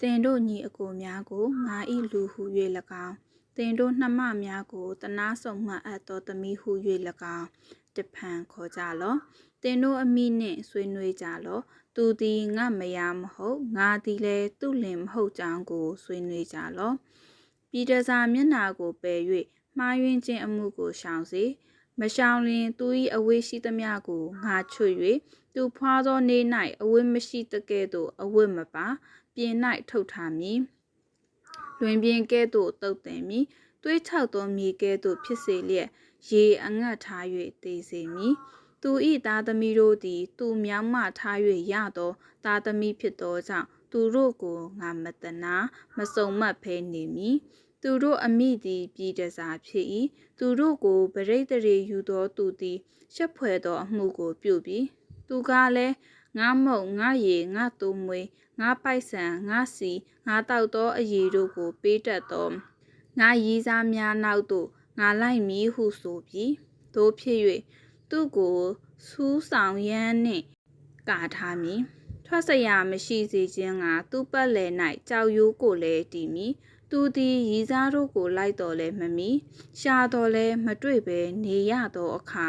တင်တို့ညီအကိုများကိုငါ၏လူဟု၍၎င်းတင်တို့နှမများကိုတနာဆုံမှအပ်သောသမီးဟု၍၎င်းတဖန်ခေါ်ကြလောတင်တို့အမိနှင့်ဆွေးနွေးကြလောသူသည်ငါမယားမဟုတ်ငါသည်လည်းသူ့လင်မဟုတ်ကြောင်းကိုဆွေးနွေးကြလောပြည်တစားမျက်နာကိုပယ်၍မှားယွင်းခြင်းအမှုကိုရှောင်စေမရှောင်လျင်သူ၏အဝိရှိသမျှကိုငါချွတ်၍သူဖွာသောနေ့၌အဝိမရှိတကဲ့သို့အဝိမပါပြင်၌ထုတ်ထားမည်လွင်ပြင်ကဲ့သို့တုတ်တင်မည်သွေးချောက်သောမြေကဲ့သို့ဖြစ်စေလျက်ရေအငတ်ထား၍တေးစေမည်သူ၏သားသမီးတို့သည်သူမြောင်းမှထား၍ရသောသားသမီးဖြစ်သောကြောင့်သူတို့ကိုငါမတနာမစုံမတ်ဖဲနေမည်သူတို့အမိသည်ပြည်တစားဖြစ်၏သူတို့ကိုပရိသေရေယူသောသူသည်ရှက်ဖွယ်သောအမှုကိုပြုပြီးသူကလည်းငါမုတ်ငါရေငါတူမွေငါပိုက်ဆံငါစီငါတောက်သောအရေတို့ကိုပေးတတ်သောငါရီးစားများနောက်သို့ငါလိုက်မည်ဟုဆိုပြီးတို့ဖြစ်၍သူ့ကိုဆူးဆောင်ရမ်းနှင့်ကာထားမည်ထွက်စရာမရှိစေခြင်းကသူ့ပတ်လည်၌ကြောက်ရိုးကိုလည်းတည်မည်သူသည်ရီးစားတို့ကိုလိုက်တော်လဲမမီရှာတော်လဲမတွေ့ဘဲနေရသောအခါ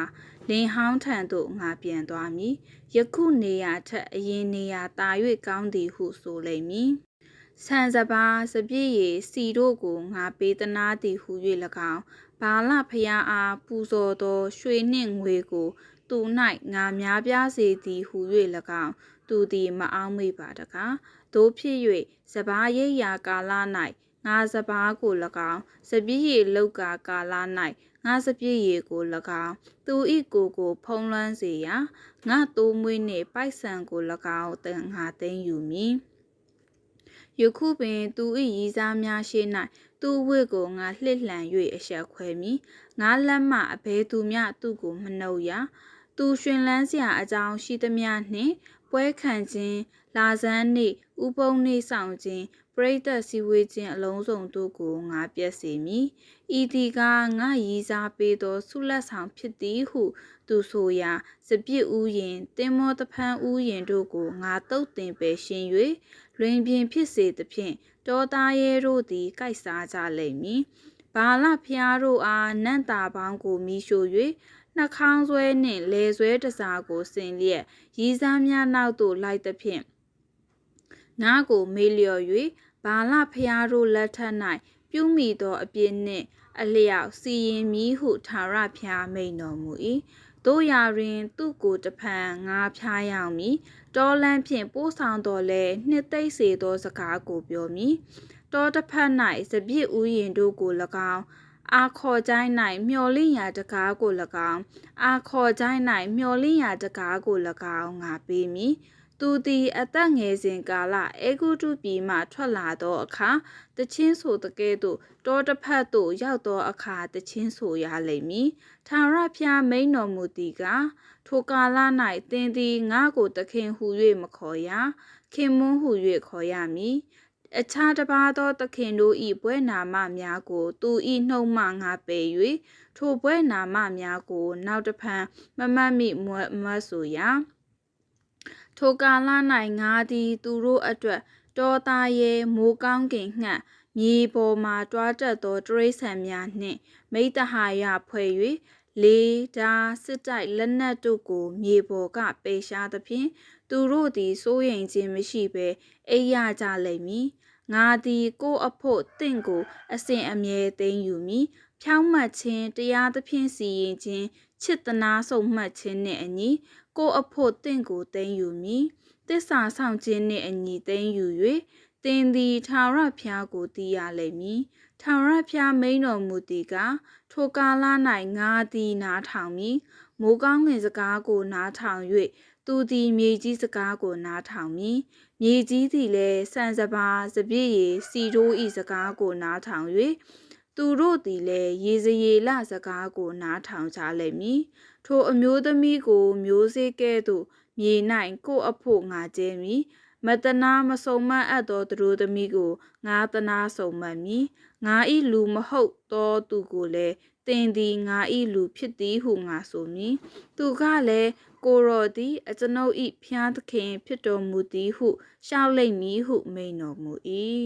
လင်ဟောင်းထံသို့ငါပြန်သွားမည်ယခုနေရာထက်အရင်နေရာတာ၍ကောင်းသည်ဟုဆိုလိမ့်မည်ဆန်စပါးစပြည့်ရည်စီတို့ကိုငါပေးသနာသည်ဟု၍၎င်းဘာလဖျားအားပူဇော်သောရွှေနှင့်ငွေကိုသူ၌ငါများပြားစေသည်ဟု၍၎င်းသူသည်မအောက်မေ့ပါတကားတို့ဖြစ်၍စပါးရိပ်ရာကာလ၌ငါစပါးကို၎င်းစပြည့်ရည်လောက်ကကာလ၌ငါစပြည့်ရည်ကို၎င်းသူ၏ကိုဖုံးလွှမ်းစေရာငါတိုးမွေးနှင့်ပိုက်ဆံကို၎င်းငါသိမ်းယူမည်ယခုပင်သူ၏ရီးစားများရှိ၌သူ့ဝိကိုငါလှစ်လှန်၍အဆက်ခွဲမည်ငါလက်မှအဘဲသူမျှသူ့ကိုမနှုတ်ရသူရှင်လန်းစရာအကြောင်းရှိသမျှနှင့်ပွဲခံခြင်းလာဇန်းနေ့ဥပုံနေ့ဆောင်ခြင်းပရိသတ်စည်းဝေးခြင်းအလုံးစုံတို့ကိုငါပြည့်စေမည်ဤသည်ကငါရီးစားပေးသောဆုလက်ဆောင်ဖြစ်သည်ဟုသူဆိုရာစပြစ်ဥယင်တင်မောတဖန်းဥယင်တို့ကိုငါတုတ်တင်ပယ်ရှင်း၍လွင်ပြင်ဖြစ်စေသဖြင့်တောသားရဲတို့သည်ကိုက်စားကြလိမ့်မည်ဘာလဖျားတို့အားနန့်တာပေါင်းကိုမိရှို့၍နှာခေါင်းဆွဲနှင့်လေဆွဲတစားကိုဆင်လျက်ရီးစားများနောက်သို့လိုက်သဖြင့်ငါကိုမေးလျော်၍ဘာလဖျားတို့လက်ထက်၌ပြုမိသောအပြစ်နှင့်အလျောက်စီရင်မည်ဟုထာဝရဘုရားမိန့်တော်မူ၏တို့ရာတွင်သူ့ကိုတဖန်ငါဖျားယောင်မည်တောလန်းဖြင့်ပို့ဆောင်တော်လဲနှစ်သိမ့်စေသောစကားကိုပြောမည်တောတစ်ဖက်၌စပြည့်ဥယင်တို့ကို၎င်းအာခေါ်ချိုင်း၌မျော်လင့်ရာတကားကို၎င်းအာခေါ်ချိုင်း၌မျော်လင့်ရာတကားကို၎င်းငါပေးမည်သူသည်အသက်ငယ်စဉ်ကာလအေဂုတုပြည်မှထွက်လာသောအခါတချင်းဆိုတကဲ့သို့တောတစ်ဖက်သို့ရောက်သောအခါတချင်းဆိုရလိမ့်မည်ထာဝရဘုရားမိန့်တော်မူသည်ကထိုကာလ၌သင်သည်ငါကိုသခင်ဟု၍မခေါ်ရခင်မွန်းဟု၍ခေါ်ရမည်အခြားတစ်ပါးသောသခင်တို့၏ဘွဲ့နာမများကိုသူ၏နှုတ်မှငါပယ်၍ထိုဘွဲ့နာမများကိုနောက်တစ်ဖန်မမှတ်မိမဆိုရထိုကာလ၌ငါသည်သူတို့အတွက်တောသားရဲမိုးကောင်းကင်ငှက်မြေပေါ်မှတွားတက်သောတရိษံများနှင့်မိတ္တဟာယဖွဲ့၍လေးဓာစစ်တိုက်လက်နက်တို့ကိုမြေပေါ်ကပယ်ရှားသဖြင့်သူတို့သည်စိုးရိမ်ခြင်းမရှိဘဲအိပ်ရကြလိမ့်မည်ငါသည်ကိုအဖို့တင့်ကိုအစဉ်အမြဲသိမ်းယူမည်ဖြောင်းမှတ်ခြင်းတရားသဖြင့်စီရင်ခြင်းချစ်သနာဆုံးမှတ်ခြင်းနှင့်အညီကိုအဖို့တင့်ကိုသိမ်းယူမည်သစ္စာဆောင်ခြင်းနှင့်အညီသိမ်းယူ၍သင်သည်ထာဝရဘုရားကိုသိရလိမ့်မည်ထာဝရဘုရားမိန့်တော်မူသည်ကထိုကာလ၌ငါသည်နားထောင်မည်မိုးကောင်းကင်စကားကိုနားထောင်၍သူသည်မြေကြီးစကားကိုနားထောင်မည်မြေကြီးသည်လည်းဆန်စပါးစပြည့်ရည်စီတို့၏စကားကိုနားထောင်၍သူတို့သည်လည်းရေစရေလစကားကိုနားထောင်ကြလိမ့်မည်ထိုအမျိုးသမီးကိုမျိုးစေ့ကဲ့သို့မြေ၌ကိုအဖို့ငါကျဲမည်မတနာမဆုံမအပ်သောသူတို့သမီးကိုငါတနာဆုံမမည်ငါ၏လူမဟုတ်သောသူကိုလည်း တင်သည်ငါဤလူဖြစ်သည်ဟုငါဆိုမည်သူကလည်းကိုရော်သည်အကျွန်ုပ်ဤဖျားသခင်ဖြစ်တော်မူသည်ဟုရှောက်လိမ့်မည်ဟုမိန်တော်မူ၏